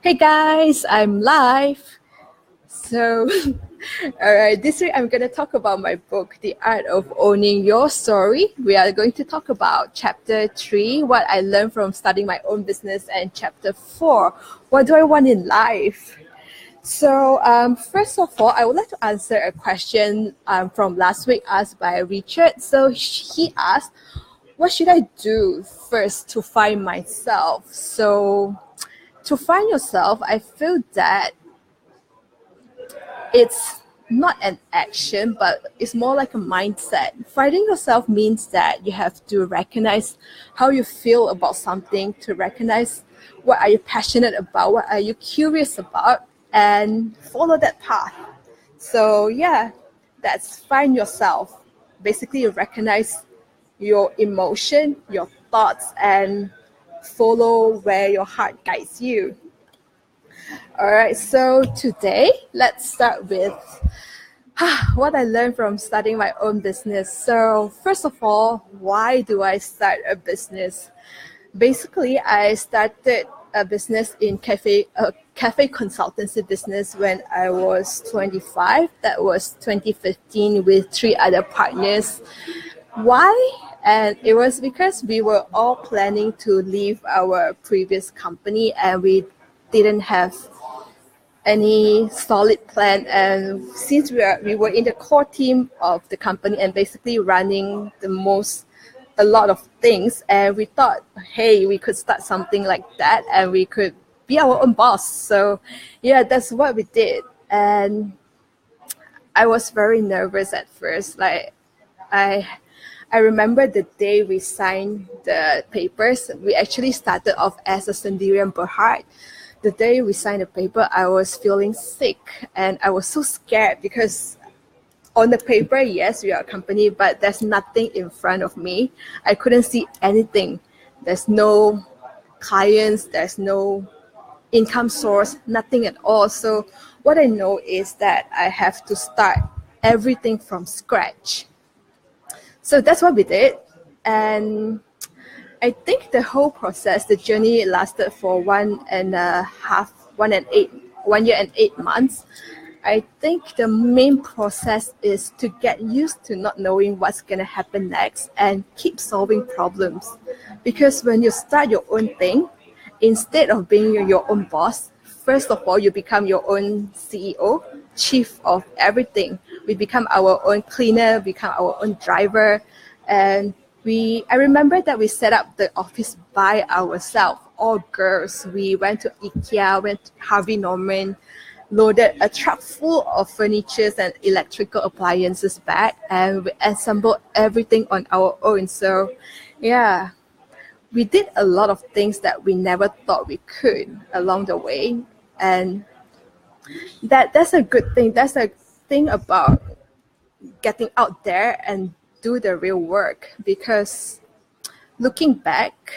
Hey guys, I'm live. So, all right, this week I'm going to talk about my book, The Art of Owning Your Story. We are going to talk about chapter 3, what I learned from starting my own business, and chapter 4, what do I want in life? So, first of all, I would like to answer a question from last week asked by Richard. So, he asked, what should I do first to find myself? So, to find yourself, I feel that it's not an action, but it's more like a mindset. Finding yourself means that you have to recognize how you feel about something, to recognize what are you passionate about, what are you curious about, and follow that path. So yeah, that's find yourself. Basically, you recognize your emotion, your thoughts, and follow where your heart guides you. All right, so today let's start with what I learned from starting my own business. So first of all, why do I start a business? Basically, I started a business in cafe consultancy business when I was 25. That was 2015 with 3 other partners. Why? And it was because we were all planning to leave our previous company and we didn't have any solid plan, and since we were in the core team of the company and basically running a lot of things, and we thought, hey, we could start something like that and we could be our own boss. So yeah, that's what we did. And I was very nervous at first. Like I remember the day we signed the papers. We actually started off as a Sendirian Berhad. The day we signed the paper, I was feeling sick and I was so scared because on the paper, yes, we are a company, but there's nothing in front of me. I couldn't see anything. There's no clients, there's no income source, nothing at all. So what I know is that I have to start everything from scratch. So that's what we did. And I think the whole process, the journey lasted for 1 year and 8 months. I think the main process is to get used to not knowing what's going to happen next and keep solving problems. Because when you start your own thing, instead of being your own boss, first of all, you become your own CEO, chief of everything. We become our own cleaner, become our own driver, and I remember that we set up the office by ourselves, all girls. We went to IKEA, went to Harvey Norman, loaded a truck full of furniture and electrical appliances back, and we assembled everything on our own. So yeah, we did a lot of things that we never thought we could along the way. And that's a good thing. That's a thing about getting out there and do the real work, because looking back,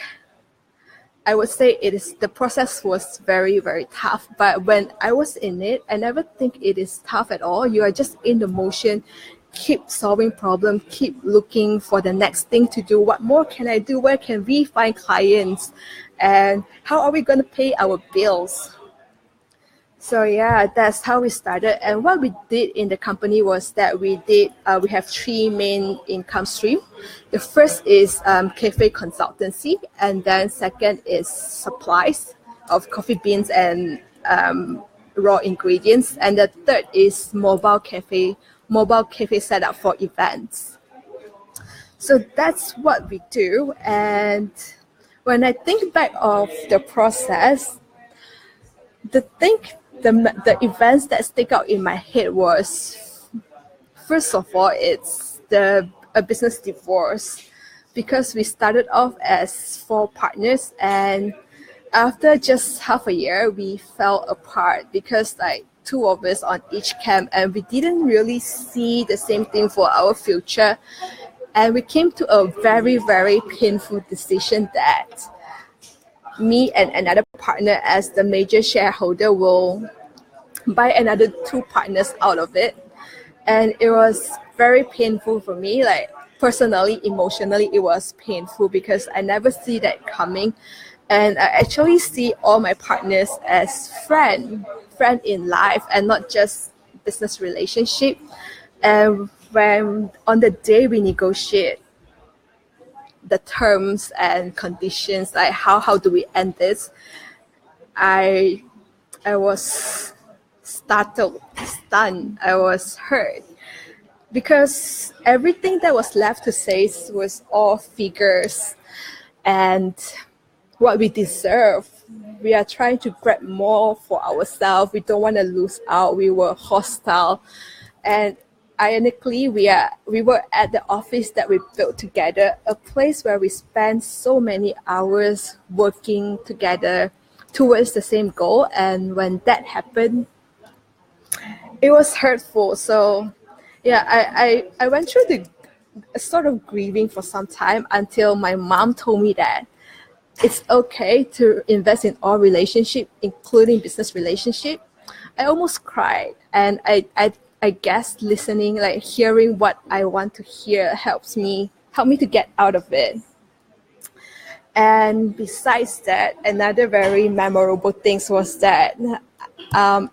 I would say the process was very, very tough. But when I was in it, I never think it is tough at all. You are just in the motion, keep solving problems, keep looking for the next thing to do. What more can I do? Where can we find clients? And how are we going to pay our bills? So yeah, that's how we started. And what we did in the company was that we have 3 main income streams. The first is cafe consultancy, and then second is supplies of coffee beans and raw ingredients, and the third is mobile cafe setup for events. So that's what we do. And when I think back of the process, the events that stick out in my head was, first of all, it's a business divorce, because we started off as 4 partners, and after just half a year, we fell apart because like 2 of us on each camp, and we didn't really see the same thing for our future. And we came to a very, very painful decision that me and another partner as the major shareholder will buy another 2 partners out of it. And it was very painful for me, like personally, emotionally, it was painful because I never see that coming. And I actually see all my partners as friend in life and not just business relationship. And when on the day we negotiate the terms and conditions, like how do we end this, I was stunned. I was hurt because everything that was left to say was all figures and what we deserve. We are trying to grab more for ourselves. We don't want to lose out. We were hostile. And ironically, we were at the office that we built together, a place where we spent so many hours working together towards the same goal. And when that happened, it was hurtful. So yeah, I went through the sort of grieving for some time until my mom told me that it's okay to invest in all relationship, including business relationship. I almost cried, and I guess listening, like hearing what I want to hear, help me to get out of it. And besides that, another very memorable thing was that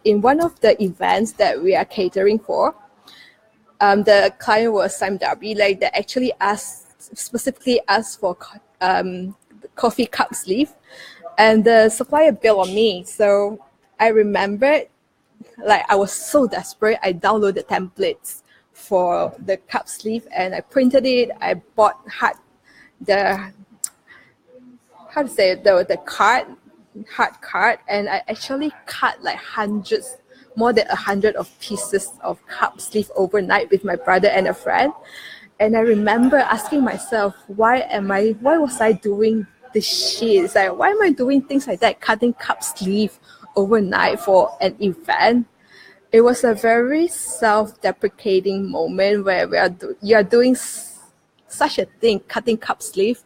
in one of the events that we are catering for, the client was SimW. Like they actually specifically asked for coffee cup sleeve, and the supplier billed on me. So I remembered, like I was so desperate, I downloaded templates for the cup sleeve and I printed it. I bought the hard card, and I actually cut like more than 100 of pieces of cup sleeve overnight with my brother and a friend. And I remember asking myself, why was I doing this shit? It's like, why am I doing things like that, cutting cup sleeve overnight for an event? It was a very self-deprecating moment where you are doing such a thing, cutting cup sleeve.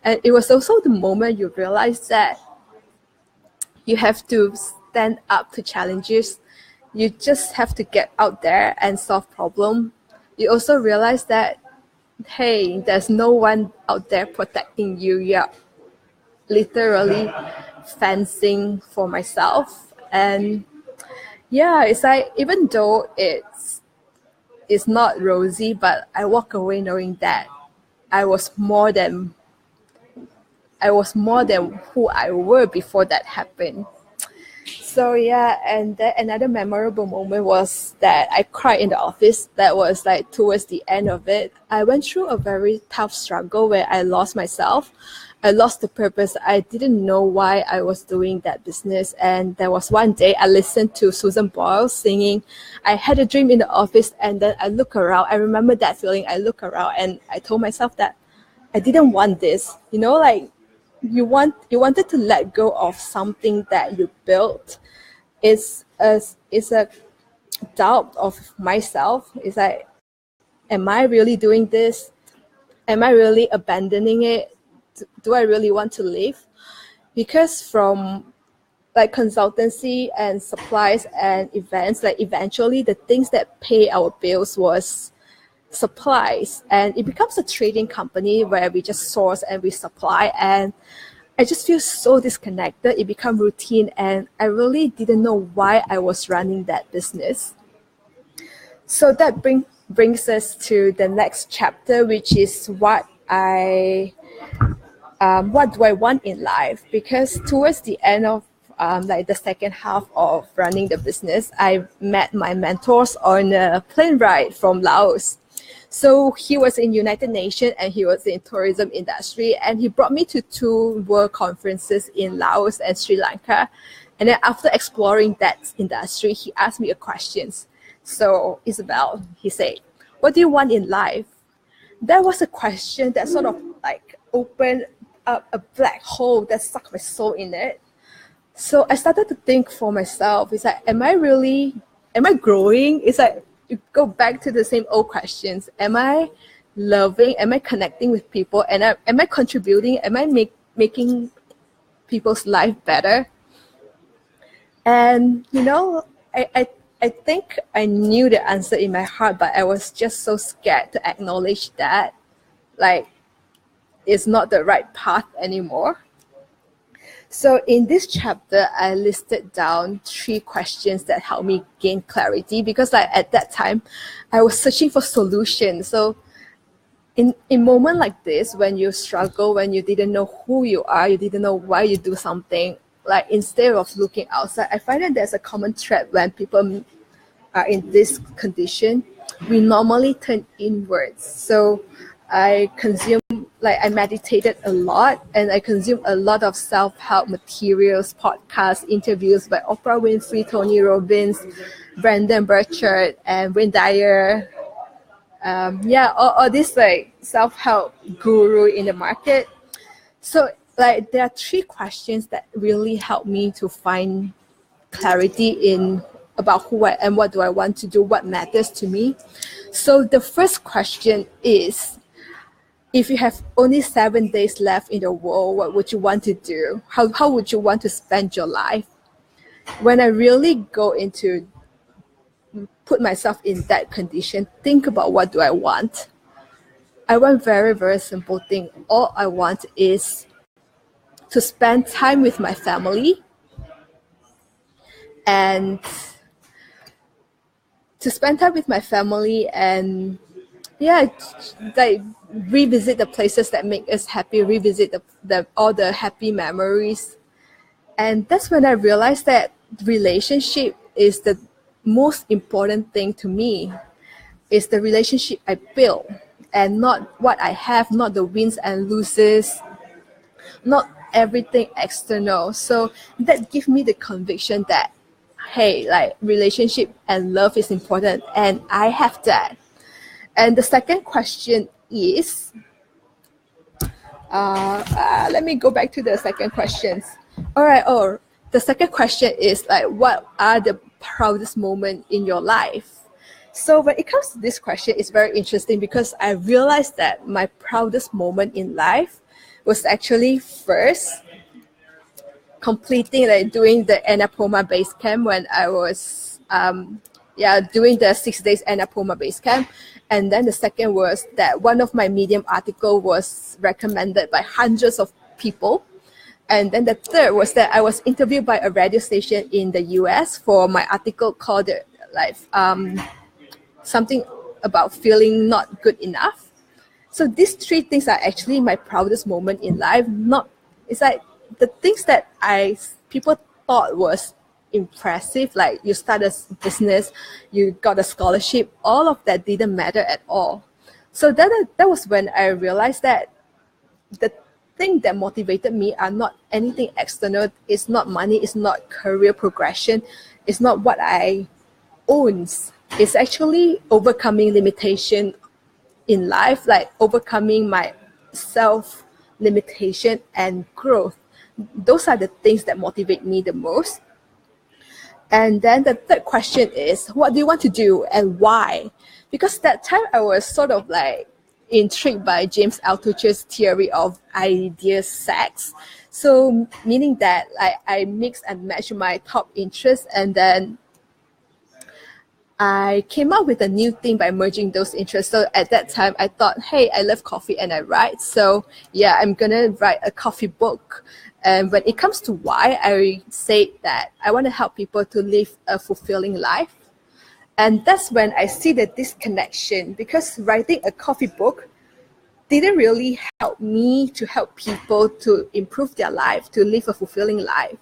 And it was also the moment you realize that you have to stand up to challenges. You just have to get out there and solve problems. You also realize that, hey, there's no one out there protecting you. You're literally fencing for myself. And yeah, it's like, even though it's not rosy, but I walk away knowing that I was more than who I were before that happened. So yeah, and then another memorable moment was that I cried in the office. That was like towards the end of it. I went through a very tough struggle where I lost myself. I lost the purpose. I didn't know why I was doing that business. And there was one day I listened to Susan Boyle singing, I had a dream in the office, and then I look around. I remember that feeling. I look around and I told myself that I didn't want this. You know, like you wanted to let go of something that you built. It's a doubt of myself. It's like, am I really doing this? Am I really abandoning it? Do I really want to leave? Because from like consultancy and supplies and events, like eventually the things that pay our bills was supplies, and it becomes a trading company where we just source and we supply, and I just feel so disconnected. It became routine, and I really didn't know why I was running that business. So that brings us to the next chapter, which is what do I want in life? Because towards the end of like the second half of running the business, I met my mentors on a plane ride from Laos. So he was in United Nations and he was in tourism industry, and he brought me to 2 world conferences in Laos and Sri Lanka. And then after exploring that industry, he asked me a question. So Isabel, he said, what do you want in life? That was a question that sort of like opened up a black hole that sucked my soul in it. So I started to think for myself, it's like, am I growing? It's like, you go back to the same old questions. Am I loving? Am I connecting with people? And am I contributing? Am I making people's life better? And, you know, I think I knew the answer in my heart, but I was just so scared to acknowledge that, like, it's not the right path anymore. So in this chapter, I listed down 3 questions that helped me gain clarity, because like at that time, I was searching for solutions. So in moment like this, when you struggle, when you didn't know who you are, you didn't know why you do something, like instead of looking outside, I find that there's a common thread when people are in this condition. We normally turn inwards. So I meditated a lot, and I consumed a lot of self-help materials, podcasts, interviews by Oprah Winfrey, Tony Robbins, Brandon Burchard, and Wayne Dyer. All this like self-help guru in the market. So like there are 3 questions that really help me to find clarity in about who I am, what do I want to do, what matters to me. So the first question is, if you have only 7 days left in the world, what would you want to do? How would you want to spend your life? When I really go into put myself in that condition, think about what do I want. I want very, very simple thing. All I want is to spend time with my family and like revisit the places that make us happy, revisit all the happy memories. And that's when I realized that relationship is the most important thing to me. Is the relationship I build, and not what I have, not the wins and losses, not everything external. So that gives me the conviction that, hey, like relationship and love is important, and I have that. And the second question is, let me go back to the second questions. The second question is like, what are the proudest moments in your life? So when it comes to this question, it's very interesting because I realized that my proudest moment in life was actually first completing, like doing the Annapurna base camp when I was doing the 6 days Annapurna base camp. And then the second was that one of my Medium article was recommended by hundreds of people. And then the third was that I was interviewed by a radio station in the US for my article called something about feeling not good enough. So these 3 things are actually my proudest moment in life. It's like the things that people thought was impressive, like you start a business, you got a scholarship, all of that didn't matter at all. So that was when I realized that the thing that motivated me are not anything external. It's not money, it's not career progression, it's not what I own. It's actually overcoming limitation in life, like overcoming my self-limitation and growth. Those are the things that motivate me the most. And then the third question is, what do you want to do and why? Because that time I was sort of like intrigued by James Altucher's theory of idea sacks. So meaning that like I mix and match my top interests, and then I came up with a new thing by merging those interests. So at that time, I thought, hey, I love coffee and I write. So yeah, I'm going to write a coffee book. And when it comes to why, I say that I want to help people to live a fulfilling life. And that's when I see that this connection, because writing a coffee book didn't really help me to help people to improve their life, to live a fulfilling life.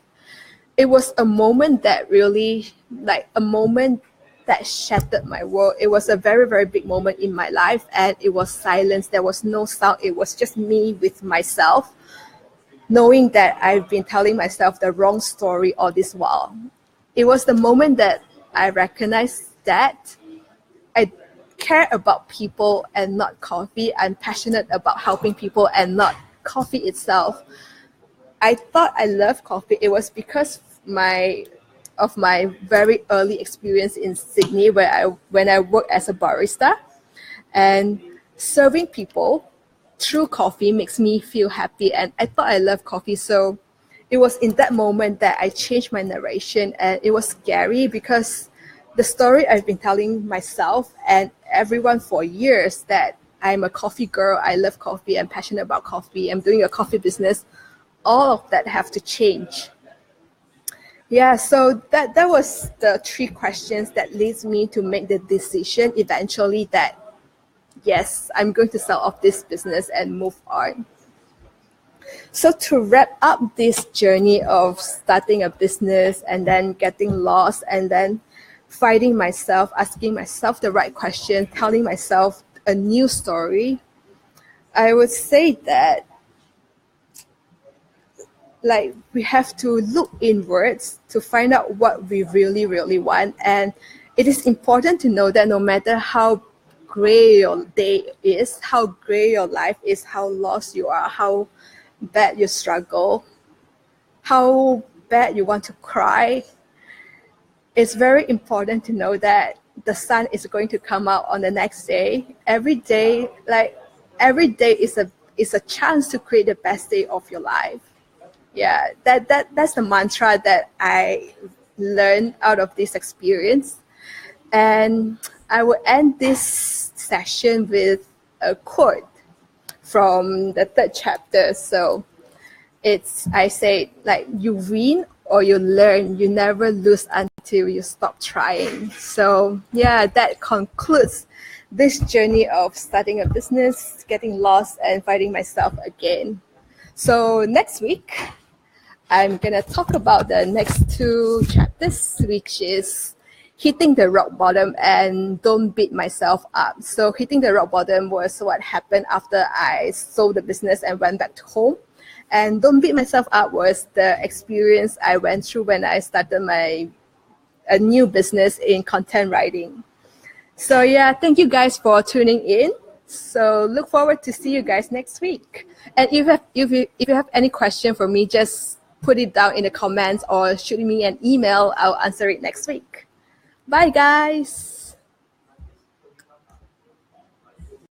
It was a moment that really, like a moment that shattered my world. It was a very, very big moment in my life, and it was silence. There was no sound. It was just me with myself, knowing that I've been telling myself the wrong story all this while. It was the moment that I recognized that I care about people and not coffee. I'm passionate about helping people and not coffee itself. I thought I loved coffee. It was because of my very early experience in Sydney, when I worked as a barista, and serving people through coffee makes me feel happy, and I thought I loved coffee. So it was in that moment that I changed my narration, and it was scary because the story I've been telling myself and everyone for years, that I'm a coffee girl, I love coffee, I'm passionate about coffee, I'm doing a coffee business, all of that have to change. Yeah, so that was the 3 questions that leads me to make the decision eventually that yes, I'm going to sell off this business and move on. So to wrap up this journey of starting a business and then getting lost and then finding myself, asking myself the right question, telling myself a new story, I would say that like we have to look inwards to find out what we really, really want. And it is important to know that no matter how gray your day is, how gray your life is, how lost you are, how bad you struggle, how bad you want to cry, it's very important to know that the sun is going to come out on the next day. Every day is a chance to create the best day of your life. Yeah, that's the mantra that I learned out of this experience. And I will end this session with a quote from the 3rd chapter. So I say like, you win or you learn, you never lose until you stop trying. So yeah, that concludes this journey of starting a business, getting lost and finding myself again. So next week, I'm going to talk about the next 2 chapters, which is hitting the rock bottom and don't beat myself up. So hitting the rock bottom was what happened after I sold the business and went back to home. And don't beat myself up was the experience I went through when I started a new business in content writing. So yeah, thank you guys for tuning in. So look forward to see you guys next week. And if you have any question for me, just put it down in the comments or shoot me an email. I'll answer it next week. Bye, guys.